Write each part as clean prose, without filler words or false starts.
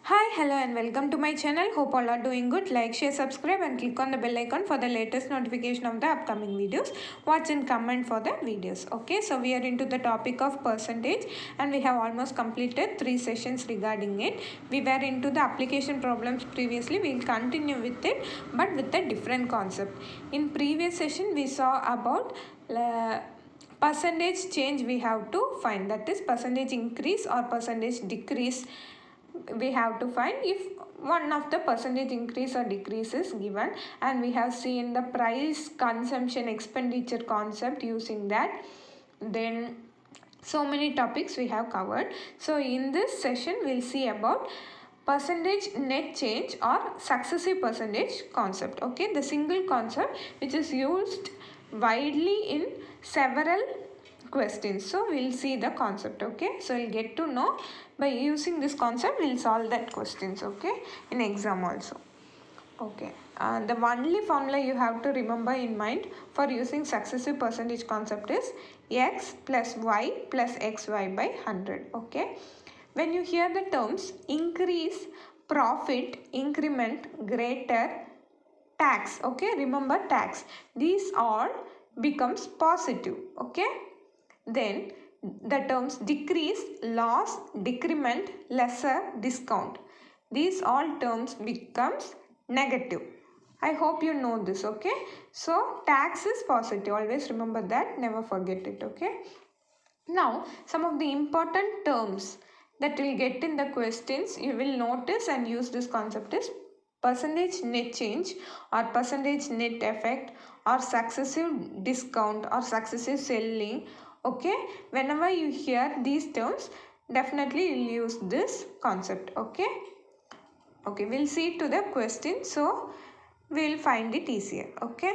Hi, hello and welcome to my channel. Hope all are doing good. Like, share, subscribe and click on the bell icon for the latest notification of the upcoming videos. Watch and comment for the videos. Okay, so we are into the topic of percentage and we have almost completed 3 sessions regarding it. We were into the application problems previously. We will continue with it but with a different concept. In previous session we saw about percentage change we have to find, that is percentage increase or percentage decrease we have to find if one of the percentage increase or decrease is given, and we have seen the price consumption expenditure concept using that. Then so many topics we have covered. So in this session we'll see about percentage net change or successive percentage concept. Okay, the single concept which is used widely in several questions. So we'll see the concept. Okay, so we'll get to know by using this concept we'll solve that questions. Okay, in exam also. Okay, the only formula you have to remember in mind for using successive percentage concept is x plus y plus xy by 100. Okay, when you hear the terms increase, profit, increment, greater, tax, okay, remember tax, these all becomes positive. Okay, then the terms decrease, loss, decrement, lesser, discount, these all terms becomes negative. I hope you know this. Okay, so tax is positive, always remember that, never forget it. Okay, now some of the important terms that will get in the questions you will notice and use this concept is percentage net change or percentage net effect or successive discount or successive selling. Okay, whenever you hear these terms definitely you'll use this concept. Okay, we'll see to the question so we'll find it easier. Okay,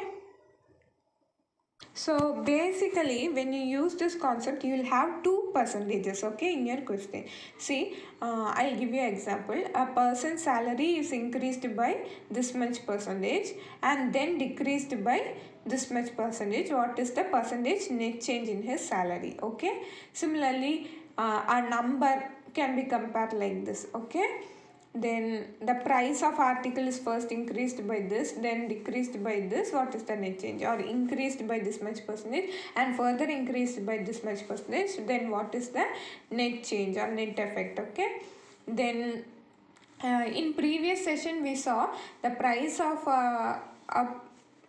so basically when you use this concept you will have two percentages. Okay, in your question, see, I'll give you an example. A person's salary is increased by this much percentage and then decreased by this much percentage. What is the percentage net change in his salary? Okay, similarly a number can be compared like this. Okay, then the price of article is first increased by this, then decreased by this. What is the net change? Or increased by this much percentage and further increased by this much percentage, then what is the net change or net effect? Okay, then in previous session we saw the price of a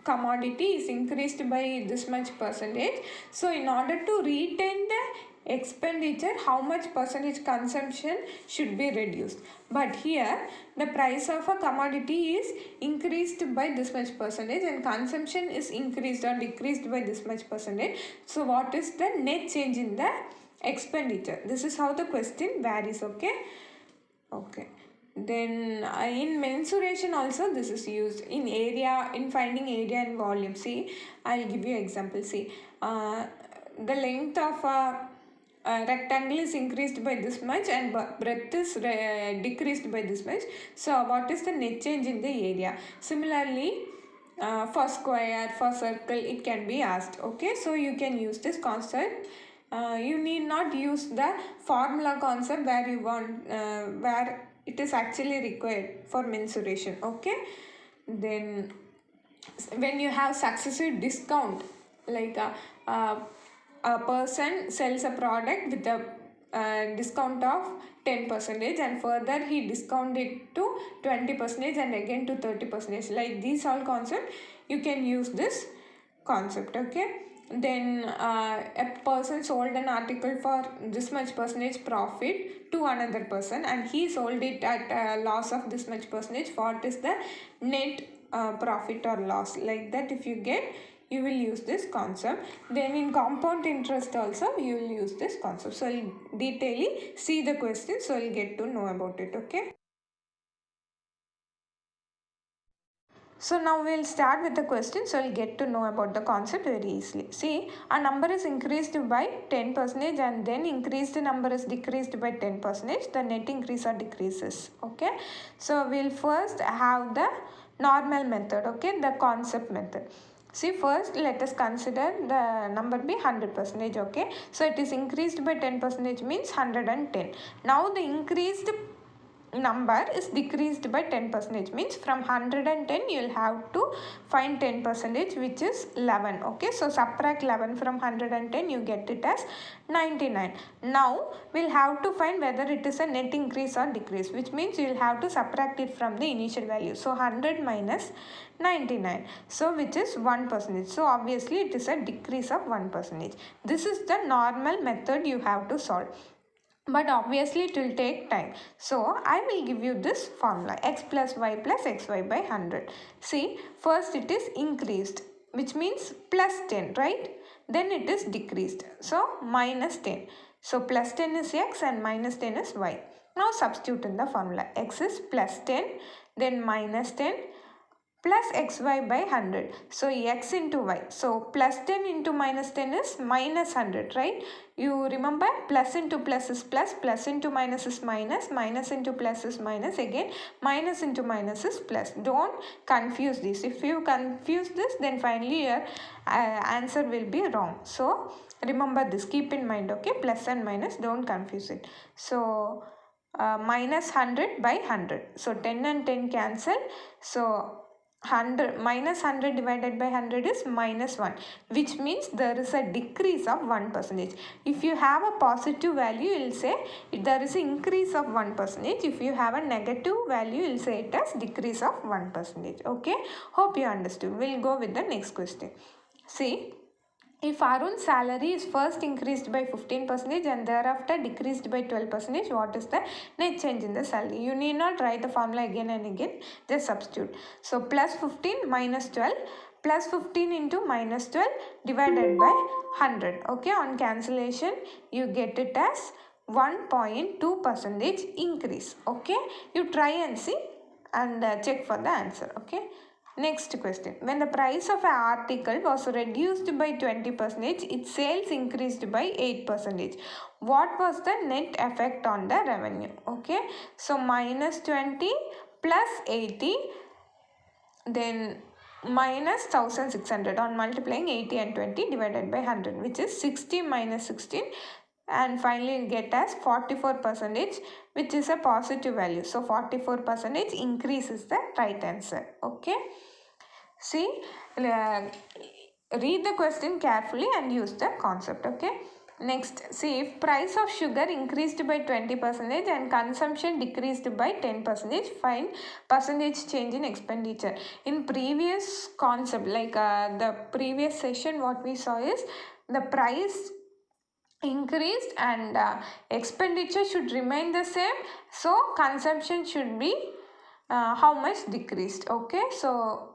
commodity is increased by this much percentage. So in order to retain the expenditure, how much percentage consumption should be reduced? But here the price of a commodity is increased by this much percentage and consumption is increased or decreased by this much percentage. So what is the net change in the expenditure? This is how the question varies. Okay, then in mensuration also this is used in area, in finding area and volume. See, I'll give you example. See, the length of a rectangle is increased by this much and breadth is decreased by this much. So what is the net change in the area? Similarly, for square, for circle, it can be asked. Okay, so you can use this concept. You need not use the formula concept where you want where it is actually required for mensuration. Okay, then when you have successive discount, like a person sells a product with a discount of 10% and further he discount it to 20% and again to 30%, like these all concept you can use this concept. Okay, then a person sold an article for this much percentage profit to another person and he sold it at a loss of this much percentage. What is the net profit or loss? Like that if you get, you will use this concept. Then in compound interest also you will use this concept. So I'll detailedly see the question so you'll get to know about it. Okay, so now we'll start with the question so you'll get to know about the concept very easily. See, a number is increased by 10% and then increased number is decreased by 10%. The net increase or decreases. Okay, so we'll first have the normal method. Okay, the concept method. See, first let us consider the number be 100%. Okay, so it is increased by 10% means 110. Now the increased number is decreased by 10%, means from 110 you'll have to find 10%, which is 11. Okay, so subtract 11 from 110, you get it as 99. Now we'll have to find whether it is a net increase or decrease, which means you'll have to subtract it from the initial value. So 100 minus 99, so which is 1%. So obviously it is a decrease of 1%. This is the normal method you have to solve, but obviously it will take time. So I will give you this formula: x plus y plus xy by 100. See, first it is increased, which means plus 10, right? Then it is decreased, so minus 10. So plus 10 is x and minus 10 is y. Now substitute in the formula. X is plus 10, then minus 10, plus xy by 100. So x into y. So plus 10 into minus 10 is minus 100, right? You remember, plus into plus is plus, plus into minus is minus, minus into plus is minus, again minus into minus is plus. Don't confuse this. If you confuse this, then finally your answer will be wrong. So remember this, keep in mind, okay? Plus and minus, don't confuse it. So minus 100 by 100. So 10 and 10 cancel. So 100 minus 100 divided by 100 is minus 1, which means there is a decrease of 1%. If you have a positive value, you will say there is an increase of 1%. If you have a negative value, you will say it as decrease of 1%. Okay, hope you understood. We'll go with the next question. See, if Arun's salary is first increased by 15% and thereafter decreased by 12%, what is the net change in the salary? You need not write the formula again and again, just substitute. So plus 15 minus 12, plus 15 into minus 12 divided by 100. Okay, on cancellation you get it as 1.2% increase. Okay, you try and see and check for the answer. Okay. Next question. When the price of an article was reduced by 20%, its sales increased by 8%. What was the net effect on the revenue? Okay. So minus 20 plus 80, then minus 1600 on multiplying 80 and 20 divided by 100, which is 60 minus 16, and finally you get as 44%, which is a positive value. So 44% increase is the right answer. Okay, see, read the question carefully and use the concept. Okay, next, see, if price of sugar increased by 20% and consumption decreased by 10%, find percentage change in expenditure. In previous concept, like the previous session, what we saw is the price increased and expenditure should remain the same, so consumption should be how much decreased. Okay, so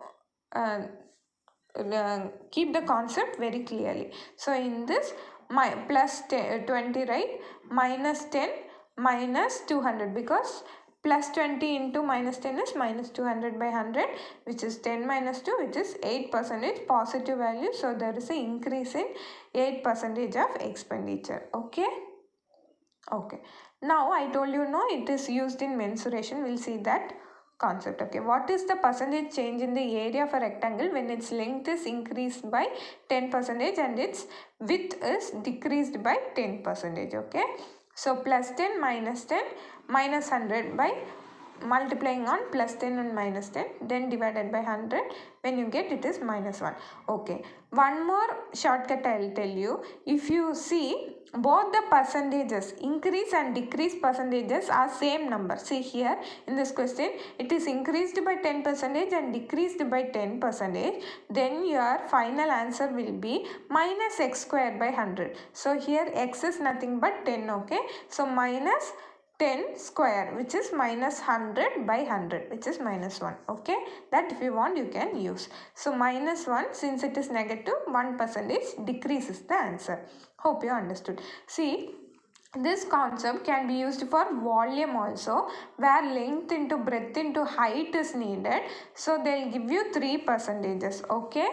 keep the concept very clearly. So in this, my plus 20, right, minus 10 minus 200, because plus 20 into minus 10 is minus 200 by 100, which is 10 minus 2, which is 8% positive value. So there is an increase in 8% of expenditure. Okay. Okay. Now I told you, no, it is used in mensuration. We'll see that concept. Okay, what is the percentage change in the area of a rectangle when its length is increased by 10% and its width is decreased by 10%? Okay, so plus 10 minus 10 minus 100 by multiplying on plus 10 and minus 10, then divided by 100, when you get it is minus 1. Okay, one more shortcut I will tell you. If you see, both the percentages, increase and decrease percentages, are same number. See here in this question, it is increased by 10% and decreased by 10%, then your final answer will be minus x square by 100. So here x is nothing but 10. Okay, so minus 10 square, which is minus 100 by 100, which is minus 1. Okay, that if you want you can use. So minus 1, since it is negative, 1% decrease is the answer. Hope you understood. See, this concept can be used for volume also, where length into breadth into height is needed. So they'll give you 3%. Okay,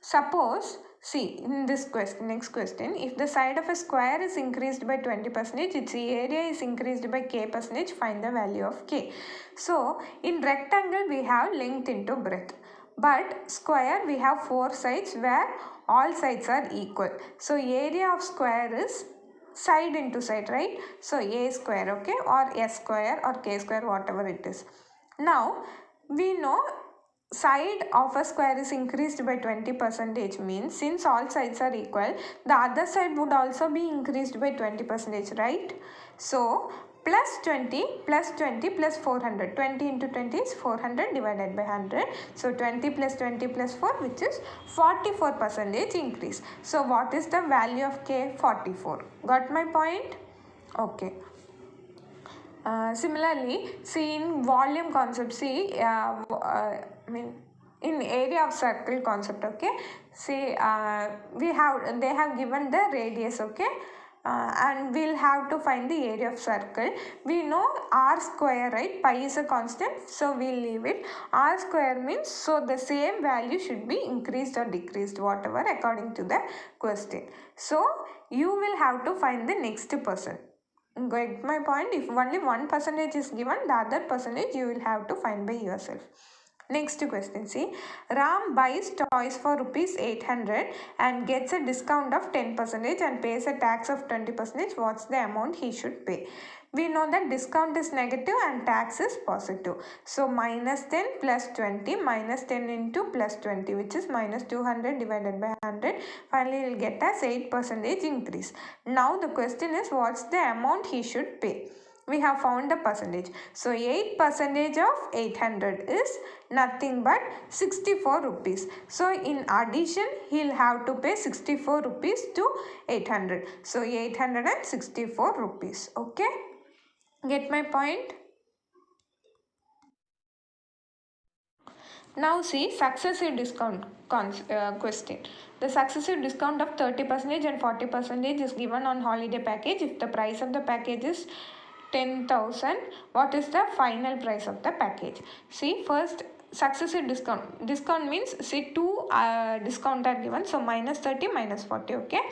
suppose, see, in this question, next question, if the side of a square is increased by 20%, its area is increased by k%, find the value of k. So in rectangle we have length into breadth, but square we have 4 sides where all sides are equal. So area of square is side into side, right? So a square, okay, or s square or k square, whatever it is. Now we know side of a square is increased by 20% means since all sides are equal, the other side would also be increased by 20%, right? So plus 20 plus 20 plus 400, 20 into 20 is 400 divided by 100. So 20 plus 20 plus 4, which is 44% increase. So what is the value of k? 44. Got my point? Okay. Similarly, see in volume concept, see in area of circle concept, okay, see they have given the radius, okay, and we'll have to find the area of circle. We know r square, right? Pi is a constant, so we'll leave it. R square means, so the same value should be increased or decreased, whatever according to the question. So you will have to find the next person. Get my point? If only 1% is given, the other percentage you will have to find by yourself. Next question, see, Ram buys toys for rupees 800 and gets a discount of 10% and pays a tax of 20%. What's the amount he should pay? We know that discount is negative and tax is positive. So minus 10 plus 20, minus 10 into plus 20, which is minus 200 divided by 100. Finally, we'll get as 8% increase. Now the question is, what's the amount he should pay? We have found the percentage. So 8% of 800 is nothing but 64 rupees. So in addition, he'll have to pay 64 rupees to 800. So 864 rupees. Okay. Get my point? Now see successive discount question. The successive discount of 30% and 40% is given on holiday package. If the price of the package is 10,000, what is the final price of the package? See, first successive discount. Discount means, see, two discount are given. So minus 30 minus 40, okay.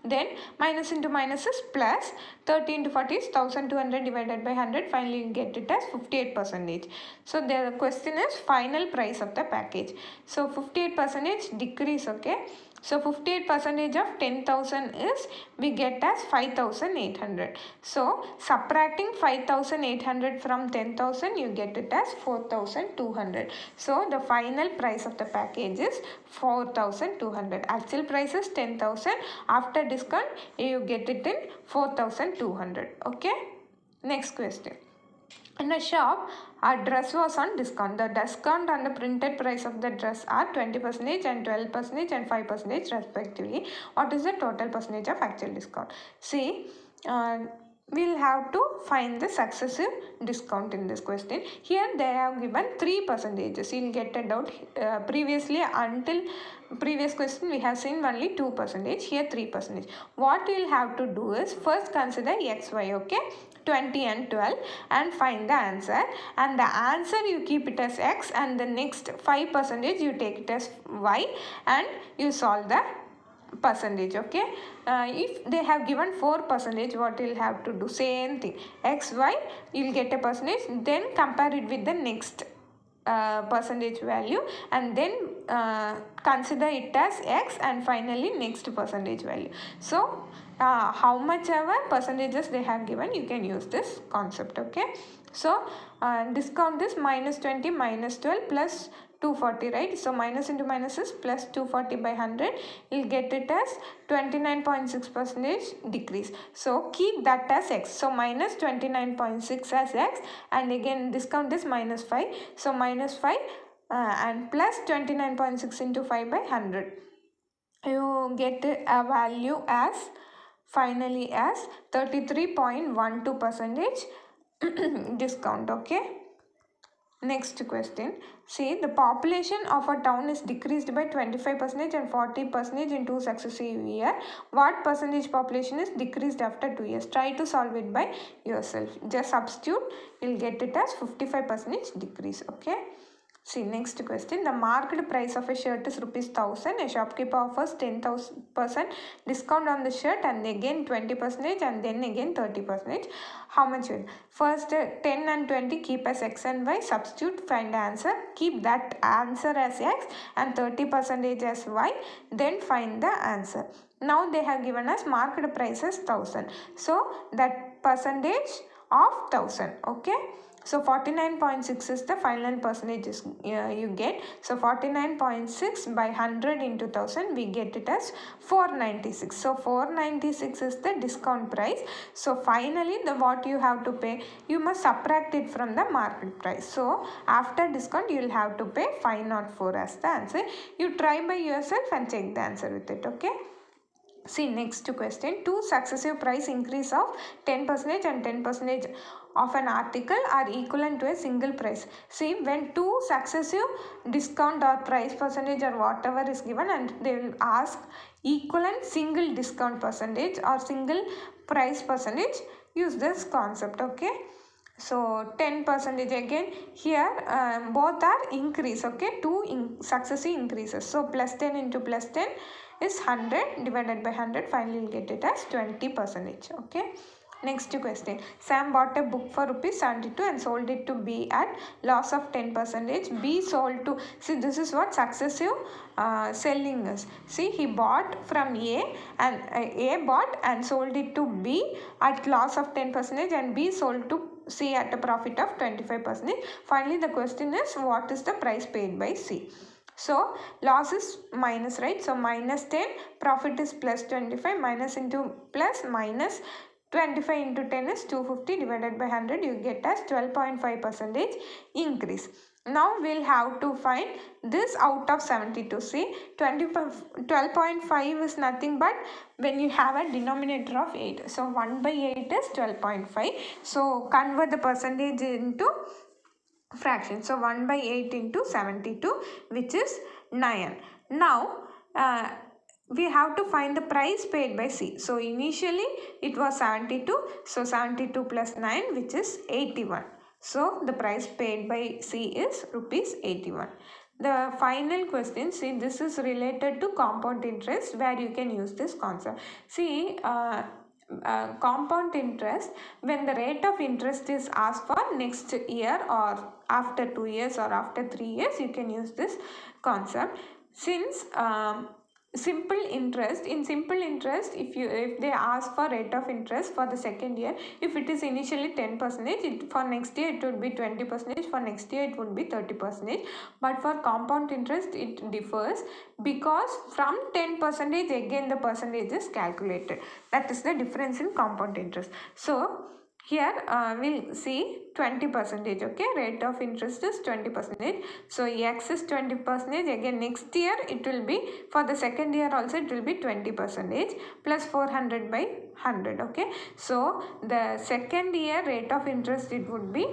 Then minus into minus is plus. 30 into 40 is 1200 divided by 100. Finally you get it as 58%. So the question is final price of the package. So 58% decrease, okay. So 58% of 10,000 is, we get as 5,800. So subtracting 5,800 from 10,000, you get it as 4,200. So the final price of the package is 4,200. Actual price is 10,000. After discount, you get it in 4,200. Okay. Next question. In a shop, a dress was on discount. The discount on the printed price of the dress are 20% and 12% and 5% respectively. What is the total percentage of actual discount? See, we'll have to find the successive discount in this question. Here they have given 3%. You'll get a doubt. Previously, until previous question, we have seen only 2%. Here 3%. What we'll have to do is first consider xy, okay, 20 and 12, and find the answer. And the answer you keep it as x, and the next 5% you take it as y, and you solve the percentage, okay. If they have given 4%, what you'll have to do, same thing, x, y, you'll get a percentage, then compare it with the next percentage value, and then consider it as x, and finally next percentage value. So how much ever percentages they have given, you can use this concept, okay. So discount is minus 20 minus 12 plus 240, right? So minus into minus is plus 240 by 100. You'll get it as 29.6% decrease. So keep that as x. So minus 29.6 as x, and again discount is minus 5. So minus 5 and plus 29.6 into 5 by 100. You get a value as finally as 33.12% discount, okay. Next question. See, the population of a town is decreased by 25% and 40% in 2 successive years. What percentage population is decreased after 2 years? Try to solve it by yourself. Just substitute. You'll get it as 55% decrease. Okay. See, next question. The market price of a shirt is ₹1,000. A shopkeeper offers 10% discount on the shirt and again 20% and then again 30%. How much will? First 10 and 20 keep as X and Y. Substitute, find the answer. Keep that answer as X and 30% as Y. Then find the answer. Now they have given us market price as 1,000. So that percentage of 1,000. Okay. So 49.6 is the final percentage you get. So 49.6 by 100 into 1000, we get it as 496. So 496 is the discount price. So finally what you have to pay, you must subtract it from the market price. So after discount you will have to pay 504 as the answer. You try by yourself and check the answer with it. Okay. See, next question. Two successive price increase of 10% and 10% of an article are equivalent to a single price. See, when two successive discount or price percentage or whatever is given and they will ask equivalent single discount percentage or single price percentage, use this concept. Okay. So 10% again here both are increase. Okay, two successive increases. So plus 10 into plus 10 is 100 divided by 100. Finally you'll get it as 20%. Okay. Next question. Sam bought a book for ₹72 and sold it to B at loss of 10%. B sold to, see, this is what successive selling is. See, he bought from A and A bought and sold it to B at loss of 10% and B sold to C at a profit of 25%. Finally the question is, what is the price paid by C? So loss is minus, right? So minus 10, profit is plus 25, minus into plus, minus 25 into 10 is 250 divided by 100, you get as 12.5% increase. Now we'll have to find this out of 72. See, 12.5 is nothing but when you have a denominator of 8. So 1 by 8 is 12.5. So convert the percentage into fraction. So 1 by 8 into 72, which is 9. Now we have to find the price paid by C. So initially it was 72. So 72 plus 9, which is 81. So the price paid by C is ₹81. The final question, see, this is related to compound interest where you can use this concept. See, compound interest, when the rate of interest is asked for next year or after 2 years or after 3 years, you can use this concept. Since simple interest, in simple interest, if they ask for rate of interest for the second year, if it is initially 10%, for next year it would be 20%, for next year it would be 30%. But for compound interest it differs because from 10% again the percentage is calculated. That is the difference in compound interest. So here we'll see 20%. Okay, rate of interest is 20%. So X is 20%. Again next year it will be, for the second year also it will be 20% plus 400 by 100. Okay, so the second year rate of interest it would be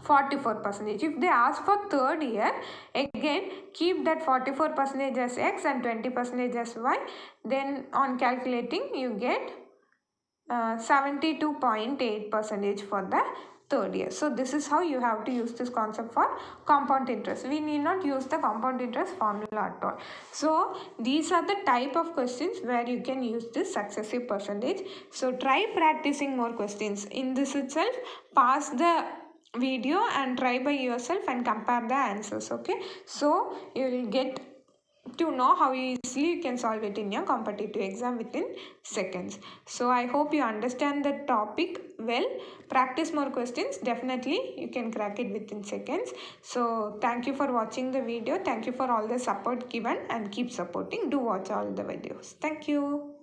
44%. If they ask for third year, again keep that 44% as X and 20% as Y. Then on calculating you get 72.8% for the third year. So this is how you have to use this concept for compound interest. We need not use the compound interest formula at all. So these are the type of questions where you can use this successive percentage. So try practicing more questions. In this itself, pause the video and try by yourself and compare the answers. Okay, so you will get to know how easily you can solve it in your competitive exam within seconds. So I hope you understand the topic well. Practice more questions. Definitely you can crack it within seconds. So thank you for watching the video. Thank you for all the support given and keep supporting. Do watch all the videos. Thank you.